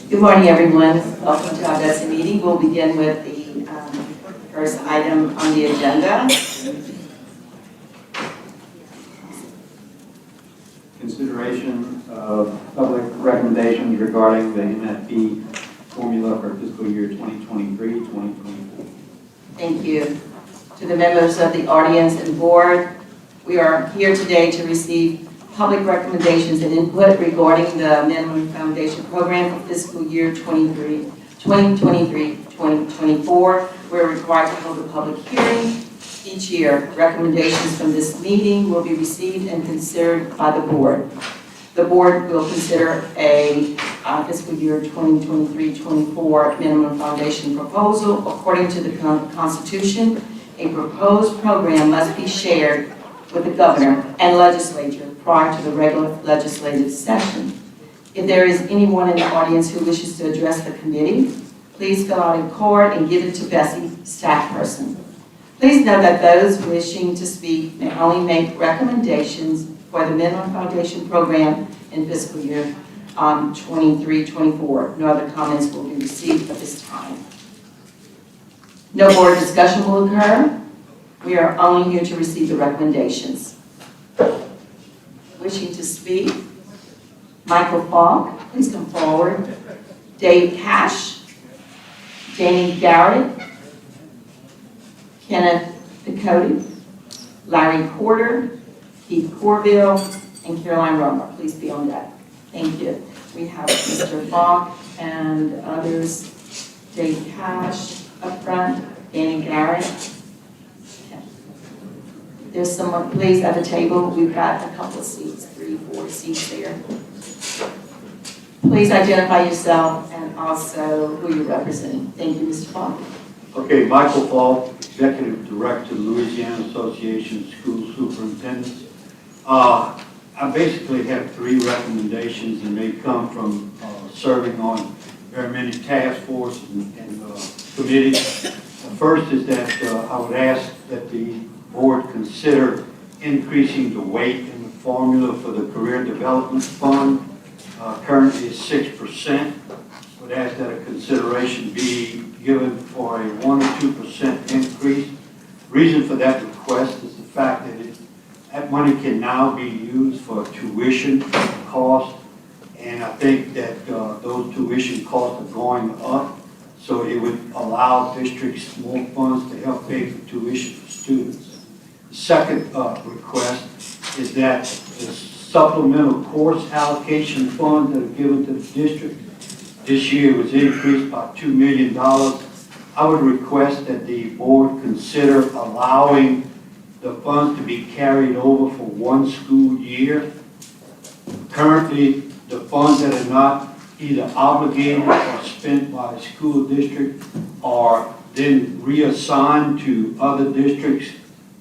Good morning, everyone. Welcome to our DESI meeting. We'll begin with the first item on the agenda. Consideration of public recommendations regarding the MFP formula for fiscal year 2023-2024. Thank you. To the members of the audience and board, we are here today to receive public recommendations and input regarding the minimum foundation program for fiscal year 2023-2024. We're required to hold a public hearing each year. Recommendations from this meeting will be received and considered by the board. The board will consider a fiscal year 2023-24 minimum foundation proposal. According to the Constitution, a proposed program must be shared with the governor and legislature prior to the regular legislative session. If there is anyone in the audience who wishes to address the committee, please fill out a card and give it to Bessie, staff person. Please note that those wishing to speak may only make recommendations for the minimum foundation program in fiscal year 23-24. No other comments will be received at this time. No board discussion will occur. We are only here to receive the recommendations. Wishing to speak, Michael Falk, please come forward. Dave Cash, Danny Garrett, Kenneth Ducote, Larry Porter, Keith Corville, and Caroline Romer. Please be on deck. Thank you. We have Mr. Falk and others. Dave Cash up front, Danny Garrett. There's someone, please, at the table. We've got a couple of seats, 3-4 seats there. Please identify yourself and also who you're representing. Thank you, Mr. Falk. Okay, Michael Falk, Executive Director, Louisiana Association of School Superintendents. I basically have 3 recommendations, and they come from serving on very many task forces and committees. The first is that I would ask that the board consider increasing the weight in the formula for the Career Development Fund. Currently is 6%. Would ask that a consideration be given for a 1 or 2% increase. Reason for that request is the fact that that money can now be used for tuition costs, and I think that those tuition costs are going up, so it would allow districts more funds to help pay for tuition for students. The second request is that the supplemental course allocation funds that are given to the district this year was increased by $2 million. I would request that the board consider allowing the funds to be carried over for 1 school year. Currently, the funds that are not either obligated or spent by a school district are then reassigned to other districts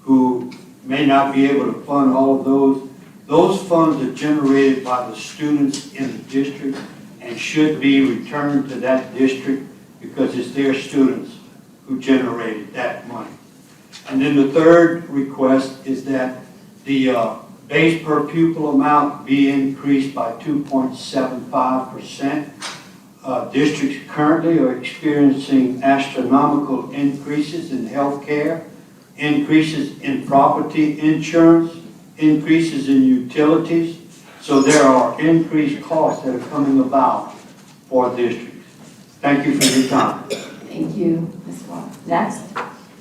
who may not be able to fund all of those. Those funds are generated by the students in the district and should be returned to that district because it's their students who generated that money. And then the third request is that the base per pupil amount be increased by 2.75%. Districts currently are experiencing astronomical increases in health care, increases in property insurance, increases in utilities. So there are increased costs that are coming about for districts. Thank you for your time. Thank you, Ms. Wall. Next,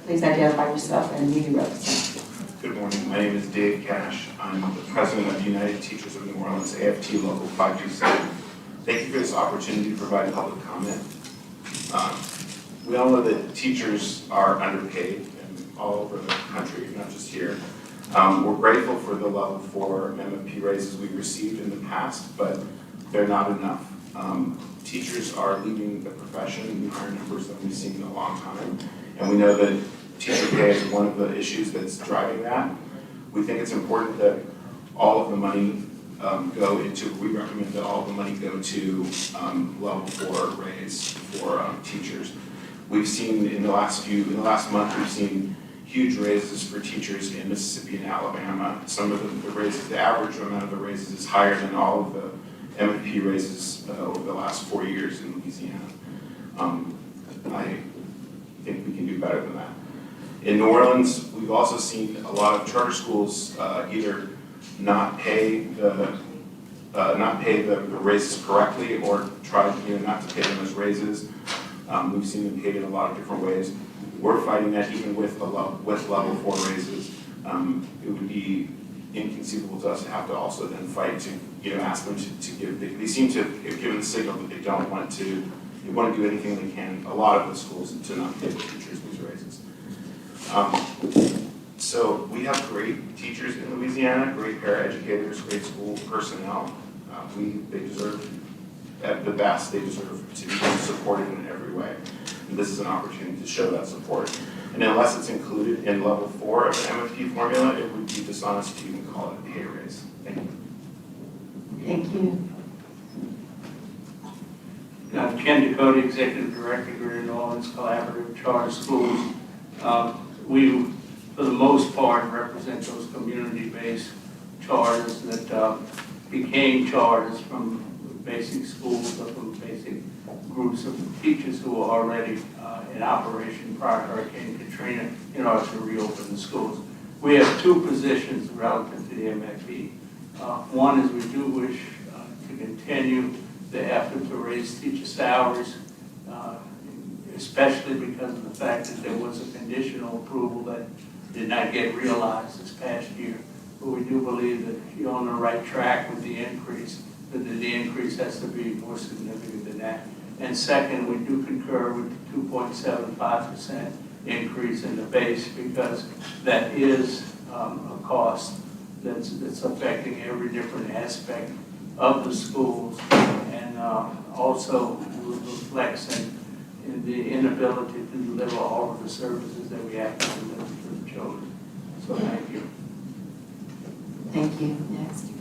please identify yourself and who you represent. Good morning. My name is Dave Cash. I'm the president of the United Teachers of New Orleans, AFT Local 527. Thank you for this opportunity to provide public comment. We all know that teachers are underpaid all over the country, not just here. We're grateful for the level 4 MFP raises we received in the past, but they're not enough. Teachers are leaving the profession in higher numbers than we've seen in a long time, and we know that teacher pay is one of the issues that's driving that. We think it's important that all of the money we recommend that all of the money go to level 4 raise for teachers. We've seen in the last month, we've seen huge raises for teachers in Mississippi and Alabama. Some of the raises, the average amount of the raises is higher than all of the MFP raises over the last 4 years in Louisiana. I think we can do better than that. In New Orleans, we've also seen a lot of charter schools either not pay the raises correctly or try not to pay them as raises. We've seen them paid in a lot of different ways. We're fighting that even with level 4 raises. It would be inconceivable to us to have to also then fight to ask them to give. They seem to have given the signal that they don't want to. They want to do anything they can. A lot of the schools to not pay the teachers these raises. So we have great teachers in Louisiana, great paraeducators, great school personnel. They deserve at the best. They deserve to be supported in every way. And this is an opportunity to show that support. And unless it's included in level 4 of the MFP formula, it would be dishonest to even call it a pay raise. Thank you. Thank you. Ken Ducote, Executive Director of New Orleans Collaborative Charter Schools. We, for the most part, represent those community-based charters that became charters from basic schools or from basic groups of teachers who were already in operation prior to Hurricane Katrina in order to reopen the schools. We have 2 positions relative to the MFP. One is we do wish to continue the effort to raise teacher salaries, especially because of the fact that there was a conditional approval that did not get realized this past year. But we do believe that you're on the right track with the increase, but that the increase has to be more significant than that. And second, we do concur with the 2.75% increase in the base because that is a cost that's affecting every different aspect of the schools and also reflects in the inability to deliver all of the services that we have to deliver to the children. So thank you. Thank you. Next.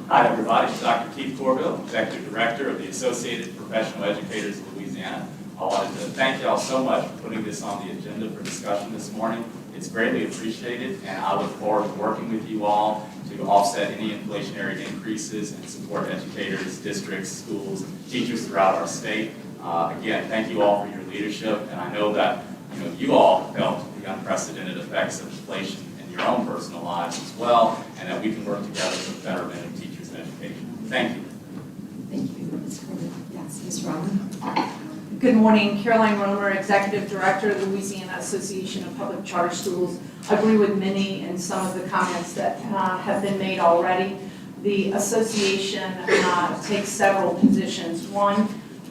Hi, everybody. Dr. Keith Corville, Executive Director of the Associated Professional Educators of Louisiana. I wanted to thank you all so much for putting this on the agenda for discussion this morning. It's greatly appreciated, and I look forward to working with you all to offset any inflationary increases and support educators, districts, schools, teachers throughout our state. Again, thank you all for your leadership, and I know that you all felt the unprecedented effects of inflation in your own personal lives as well, and that we can work together for the betterment of teachers and education. Thank you. Thank you, Ms. Corbett. Yes, Ms. Roman. Good morning, Caroline Romer, Executive Director of the Louisiana Association of Public Charter Schools. I agree with many and some of the comments that have been made already. The association takes several positions. One,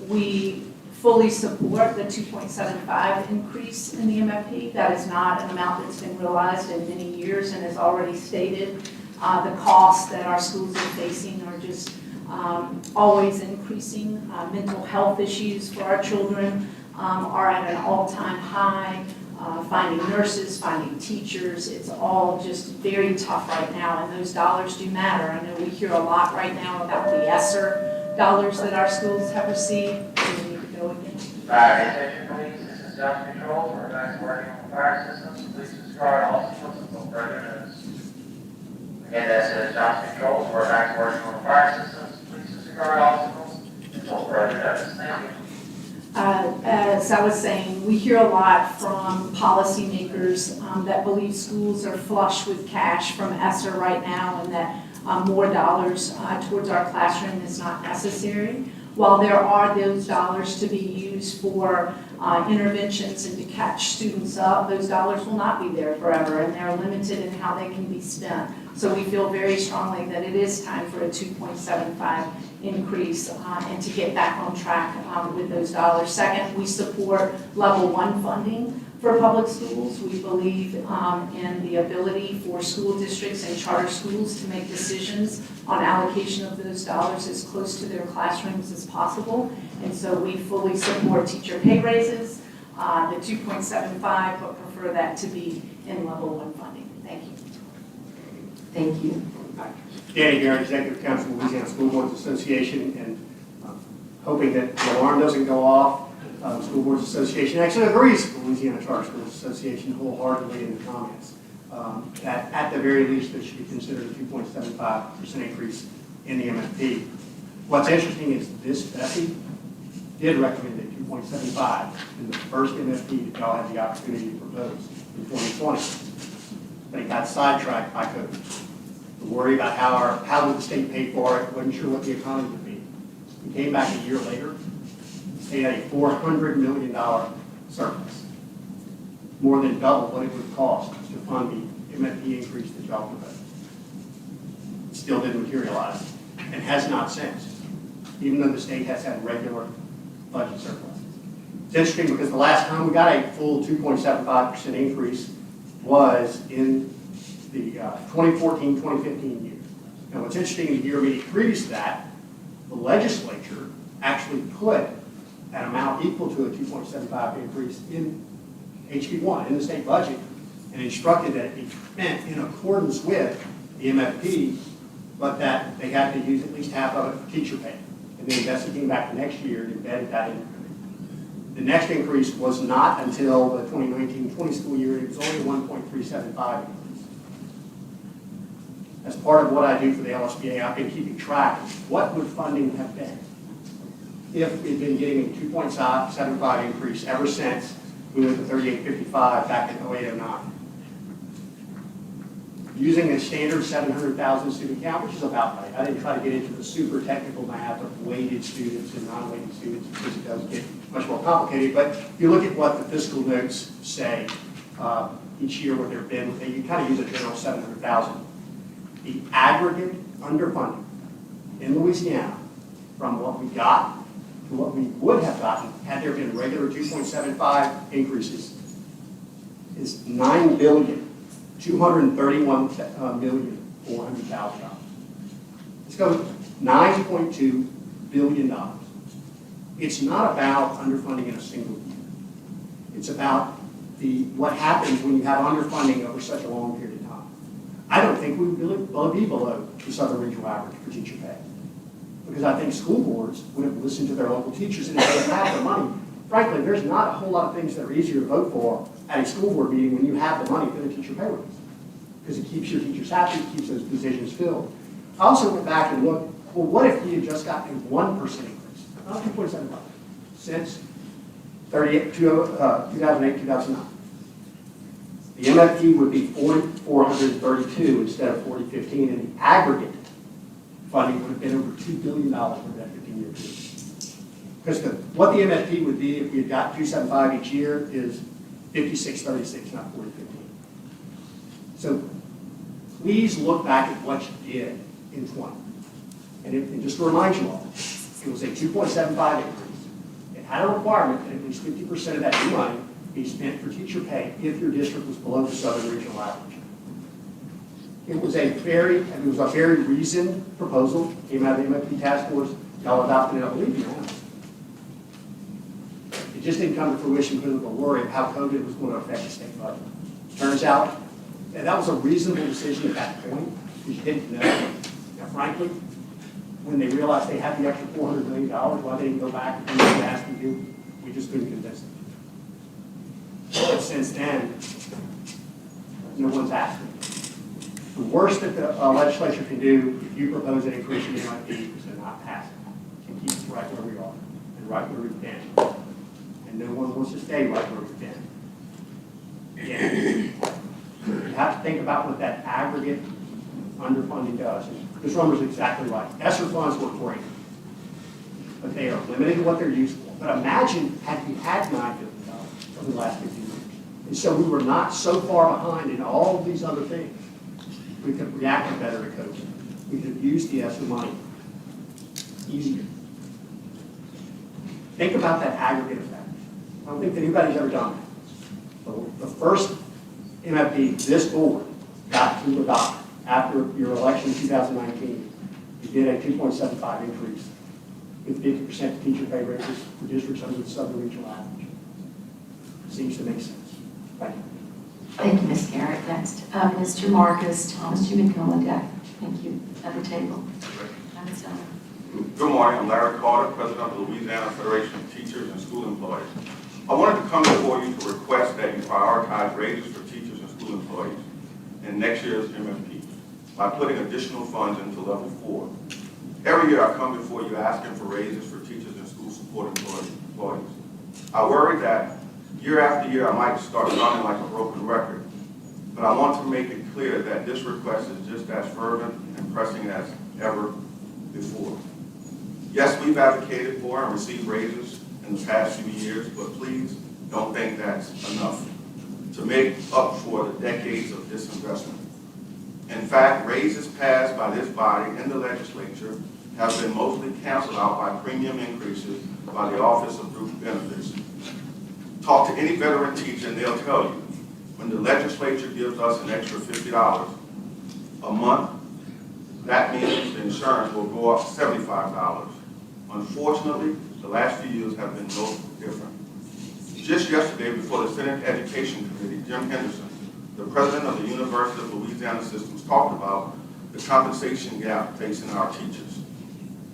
we fully support the 2.75 increase in the MFP. That is not an amount that's been realized in many years and is already stated. The costs that our schools are facing are just always increasing. Mental health issues for our children are at an all-time high. Finding nurses, finding teachers, it's all just very tough right now, and those dollars do matter. I know we hear a lot right now about the ESSER dollars that our schools have received. Do we need to go again? Fire attention, please. This is Josh Controls. We're back to working on fire systems. Please disregard all systems until further notice. Again, this is Josh Controls. We're back to working on fire systems. Please disregard all systems until further notice. Thank you. As I was saying, we hear a lot from policymakers that believe schools are flush with cash from ESSER right now and that more dollars towards our classroom is not necessary. While there are those dollars to be used for interventions and to catch students up, those dollars will not be there forever and they're limited in how they can be spent. So we feel very strongly that it is time for a 2.75 increase and to get back on track with those dollars. Second, we support level 1 funding for public schools. We believe in the ability for school districts and charter schools to make decisions on allocation of those dollars as close to their classrooms as possible. And so we fully support teacher pay raises, the 2.75, but prefer that to be in level 1 funding. Thank you. Thank you. Danny Garrett, Executive Council of Louisiana School Boards Association, and hoping that the alarm doesn't go off. School Boards Association actually agrees with the Louisiana Charter Schools Association wholeheartedly in the comments. that at the very least, there should be considered a 2.75% increase in the MFP. What's interesting is this Bessie did recommend a 2.75 in the first MFP that y'all had the opportunity to propose in 2020. But it got sidetracked by COVID. The worry about how would the state pay for it, wasn't sure what the economy would be. We came back a year later, the state had a $400 million surplus, more than double what it would cost to fund the MFP increase that y'all proposed. It still didn't materialize, and has not since, even though the state has had regular budget surplus. It's interesting because the last time we got a full 2.75% increase was in the 2014-2015 year. Now what's interesting, the year immediately previous to that, the legislature actually put an amount equal to a 2.75 increase in HB1, in the state budget, and instructed that it be spent in accordance with the MFP, but that they had to use at least half of it for teacher pay. And then Bessie came back the next year and embedded that in. The next increase was not until the 2019-20 school year. It was only 1.375 increase. As part of what I do for the LSBA, I've been keeping track of what would funding have been if we'd been getting a 2.75 increase ever since we went to 3855 back in 0809. Using a standard 700,000 student count, which is about right. I didn't try to get into the super technical math of weighted students and non-weighted students because it does get much more complicated. But if you look at what the fiscal notes say each year, what they've been, you kind of use a general 700,000. The aggregate underfunding in Louisiana from what we got to what we would have gotten had there been regular 2.75 increases is $9,231,400,000. Let's go $9.2 billion. It's not about underfunding in a single year. It's about what happens when you have underfunding over such a long period of time. I don't think we will be below the Southern Regional average for teacher pay. Because I think school boards would have listened to their local teachers, and if they have the money, frankly, there's not a whole lot of things that are easier to vote for at a school board meeting when you have the money for the teacher pay raise. Because it keeps your teachers happy, it keeps those positions filled. I also went back and looked, well, what if we had just gotten a 1% increase, not 2.75, since 2008, 2009? The MFP would be 4,432 instead of 4015, and the aggregate funding would have been over $2 billion over that 15-year period. Because what the MFP would be if we had got 275 each year is 5636, not 4015. So please look back at what you did in 20. And just to remind you all, it was a 2.75 increase. It had a requirement that at least 50% of that new money be spent for teacher pay if your district was below the Southern Regional average. It was a very reasoned proposal, came out of the MFP task force, y'all adopted it, I believe, unanimously. It just didn't come to fruition because of the worry of how COVID was going to affect the state budget. Turns out that was a reasonable decision at that point, because you didn't know. Now, frankly, when they realized they had the extra $400 million, why they didn't go back and ask them to, we just couldn't convince them. But since then, no one's asked them. The worst that the legislature can do if you propose an increase in the MFP is to not pass it and keep us right where we are and right where we've been. And no one wants to stay right where we've been. Again, you have to think about what that aggregate underfunding does. This number's exactly right. ESSER funds were great, but they are limited to what they're used for. But imagine had we had $9 billion over the last 15 years. And so we were not so far behind in all of these other things. We could have reacted better to COVID. We could have used the ESSER money easier. Think about that aggregate effect. I don't think that anybody's ever done that. So the first MFP this board got to adopt after your election in 2019, you did a 2.75 increase with 50% teacher pay raises for districts under the Southern Regional average. Seems to make sense. Thank you. Thank you, Ms. Garrett. Next, Mr. Marcus Thomas, you may come on deck. Thank you. At the table. Good morning. I'm Larry Carter, President of the Louisiana Federation of Teachers and School Employees. I wanted to come before you to request that you prioritize raises for teachers and school employees. in next year's MFP by putting additional funds into level 4. Every year I come before you asking for raises for teachers and school support employees. I worry that year after year I might start sounding like a broken record, but I want to make it clear that this request is just as fervent and pressing as ever before. Yes, we've advocated for and received raises in the past few years, but please don't think that's enough to make up for the decades of disinvestment. In fact, raises passed by this body and the legislature have been mostly canceled out by premium increases by the Office of Group Benefits. Talk to any veteran teacher and they'll tell you, when the legislature gives us an extra $50 a month, that means the insurance will go up $75. Unfortunately, the last few years have been no different. Just yesterday, before the Senate Education Committee, Jim Henderson, the president of the University of Louisiana Systems, talked about the compensation gap facing our teachers.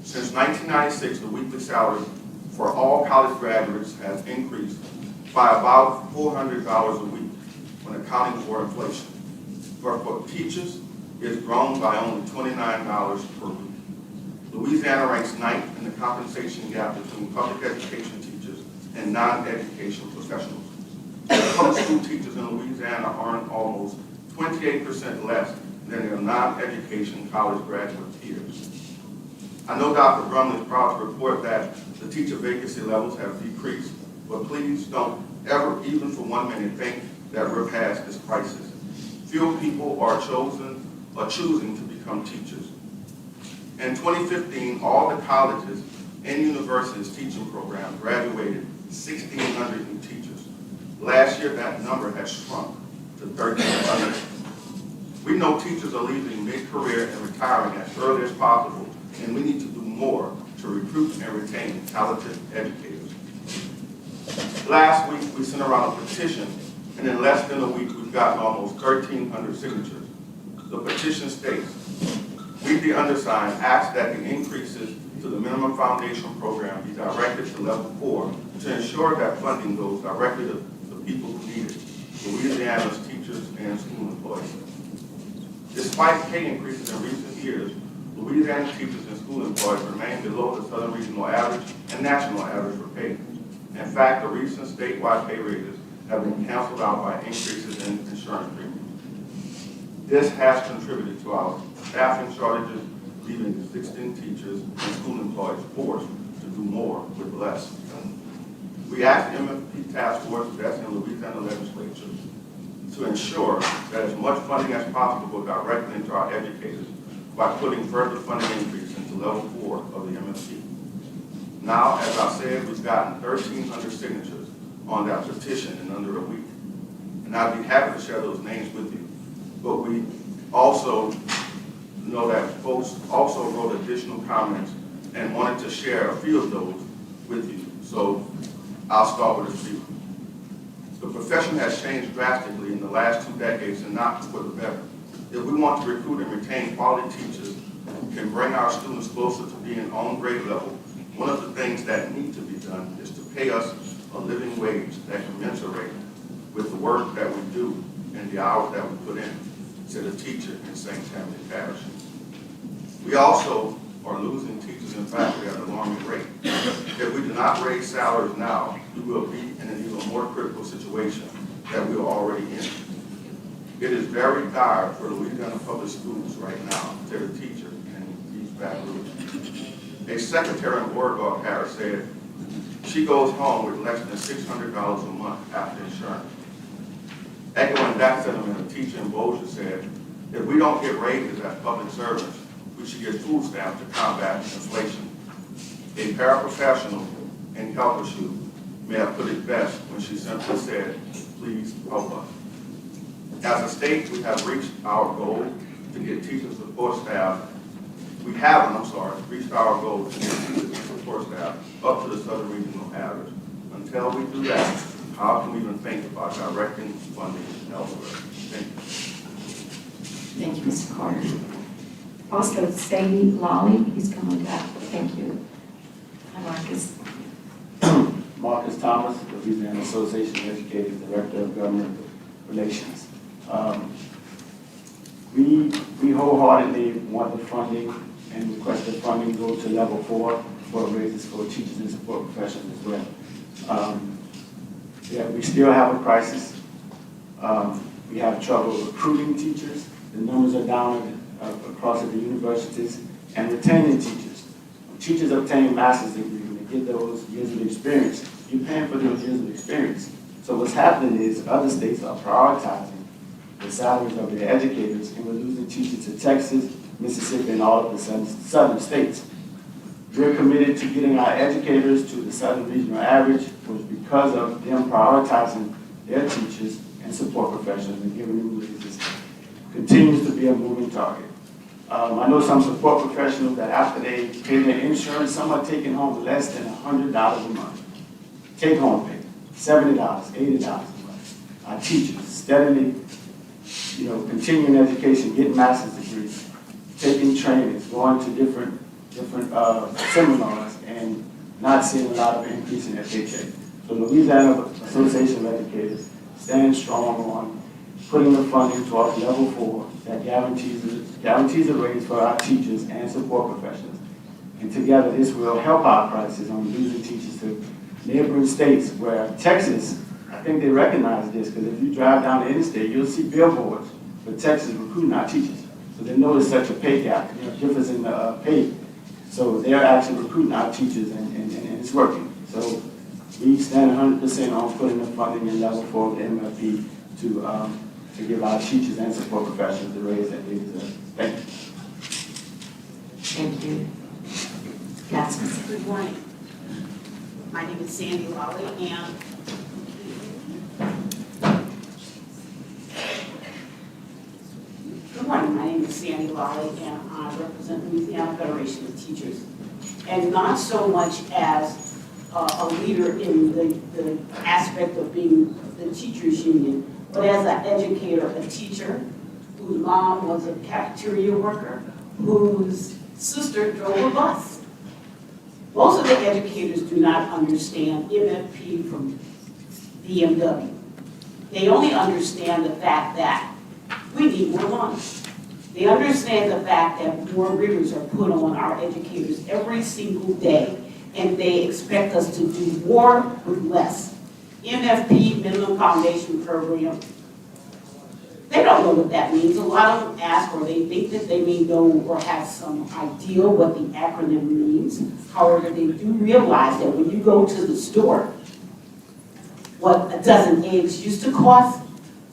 Since 1996, the weekly salary for all college graduates has increased by about $400 a week when accounting for inflation. But for teachers, it's grown by only $29 per week. Louisiana ranks 9th in the compensation gap between public education teachers and non-education professionals. Public school teachers in Louisiana earn almost 28% less than their non-education college graduate peers. I know Dr. Brumley is proud to report that the teacher vacancy levels have decreased, but please don't ever, even for 1 minute, think that we're past this crisis. Few people are choosing to become teachers. In 2015, all the colleges and universities teaching programs graduated 1,600 new teachers. Last year, that number has shrunk to 1,300. We know teachers are leaving mid-career and retiring as early as possible, and we need to do more to recruit and retain talented educators. Last week, we sent around a petition, and in less than a week, we've gotten almost 1,300 signatures. The petition states, we, the undersigned, ask that the increases to the minimum foundation program be directed to level 4 to ensure that funding goes directly to the people who need it, Louisiana's teachers and school employees. Despite pay increases in recent years, Louisiana teachers and school employees remain below the Southern regional average and national average for pay. In fact, the recent statewide pay raises have been canceled out by increases in insurance premiums. This has contributed to our staffing shortages, leaving 16 teachers and school employees forced to do more with less. We asked the MFP Task Force that's in the Louisiana legislature to ensure that as much funding as possible go directly into our educators by putting further funding increase into level 4 of the MFP. Now, as I said, we've gotten 1,300 signatures on that petition in under a week. And I'd be happy to share those names with you. But we also know that folks also wrote additional comments and wanted to share a few of those with you. So I'll start with a few. The profession has changed drastically in the last 2 decades and not for the better. If we want to recruit and retain quality teachers who can bring our students closer to being on grade level, one of the things that need to be done is to pay us a living wage that commensurate with the work that we do and the hours that we put in, said a teacher in St. Tammany Parish. We also are losing teachers and faculty at an alarming rate. If we do not raise salaries now, we will be in an even more critical situation that we are already in. It is very dire for Louisiana public schools right now, said a teacher in East Baton Rouge. A secretary in Oregon Parish said she goes home with less than $600 a month after insurance. Echoing that sentiment, a teacher in Bossier said, if we don't get raises as public servants, we should get food stamps to combat inflation. A paraprofessional in health issue may have put it best when she simply said, please help us. As a state, we have reached our goal to get teachers support staff. We haven't, reached our goal to get teachers and support staff up to the Southern regional average. Until we do that, how can we even think about directing funding elsewhere? Thank you. Thank you, Mr. Carter. Also, Sadie Lawley, he's coming back. Thank you. Hi, Marcus. Marcus Thomas, Louisiana Association of Educators, Director of Government Relations. We wholeheartedly want the funding and request the funding go to level 4 for raises for teachers and support professionals as well. Yeah, we still have a crisis. We have trouble recruiting teachers. The numbers are down across at the universities, and retaining teachers. When teachers obtain master's degrees, when they get those years of experience, you're paying for those years of experience. So what's happening is other states are prioritizing the salaries of their educators, and we're losing teachers to Texas, Mississippi, and all of the southern states. We're committed to getting our educators to the southern regional average, was because of them prioritizing their teachers and support professionals and giving them raises. Continues to be a moving target. I know some support professionals that after they pay their insurance, some are taking home less than $100 a month. Take home pay, $70, $80 a month. Our teachers steadily, continuing education, getting master's degrees, taking trainings, going to different seminars, and not seeing a lot of increase in their paycheck. So Louisiana Association of Educators stands strong on putting the funding towards level 4 that guarantees a raise for our teachers and support professionals. And together this will help our crisis on losing teachers to neighboring states where Texas, I think they recognize this, because if you drive down the interstate, you'll see billboards for Texas recruiting our teachers. So they know there's such a pay gap, difference in the pay. So they're actually recruiting our teachers, and it's working. So we stand 100% on putting the funding in level 4 of the MFP to give our teachers and support professionals the raise that they deserve. Thank you. Thank you. Yes. Good morning. My name is Sandy Lawley, and good morning. My name is Sandy Lawley, and I represent the Louisiana Federation of Teachers. And not so much as a leader in the aspect of being the teachers union, but as an educator, a teacher whose mom was a cafeteria worker, whose sister drove a bus. Most of the educators do not understand MFP from BMW. They only understand the fact that we need more money. They understand the fact that more rigors are put on our educators every single day, and they expect us to do more with less. MFP, Minimum Foundation Program, they don't know what that means. A lot of them ask, or they think that they may know or have some idea what the acronym means. However, they do realize that when you go to the store, what a dozen eggs used to cost,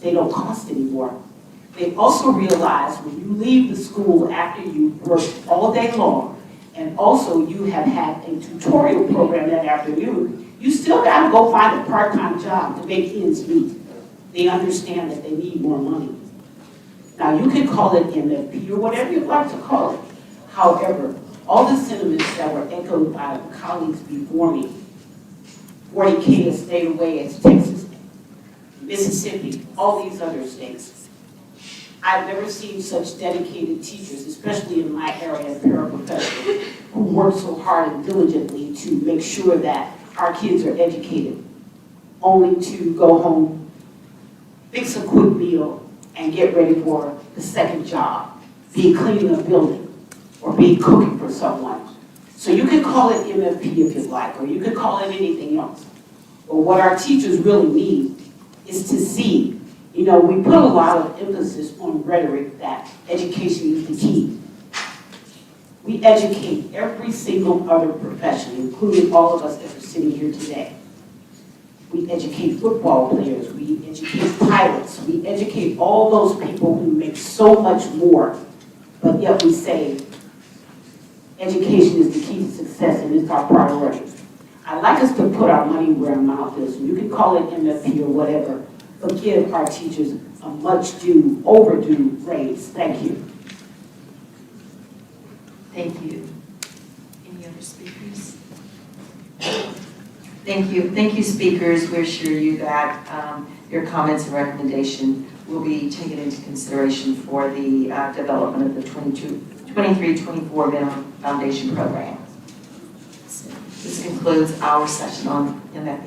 they don't cost anymore. They also realize when you leave the school after you've worked all day long, and also you have had a tutorial program that afternoon, you still got to go find a part-time job to make ends meet. They understand that they need more money. Now, you can call it MFP or whatever you'd like to call it. However, all the sentiments that were echoed by the colleagues before me, 40K has stayed away as Texas, Mississippi, all these other states. I've never seen such dedicated teachers, especially in my area of paraprofessionals, who work so hard and diligently to make sure that our kids are educated, only to go home, fix a quick meal, and get ready for the second job, be cleaning a building, or be cooking for someone. So you can call it MFP if you like, or you could call it anything else. But what our teachers really need is to see, we put a lot of emphasis on rhetoric that education is the key. We educate every single other profession, including all of us that are sitting here today. We educate football players, we educate pilots, we educate all those people who make so much more, but yet we say education is the key to success and it's our priority. I'd like us to put our money where our mouth is. You can call it MFP or whatever, but give our teachers a much due, overdue raise. Thank you. Thank you. Any other speakers? Thank you. Thank you, speakers. We assure you that your comments and recommendation will be taken into consideration for the development of the 23-24 Minimum Foundation Program. This concludes our session on MFP.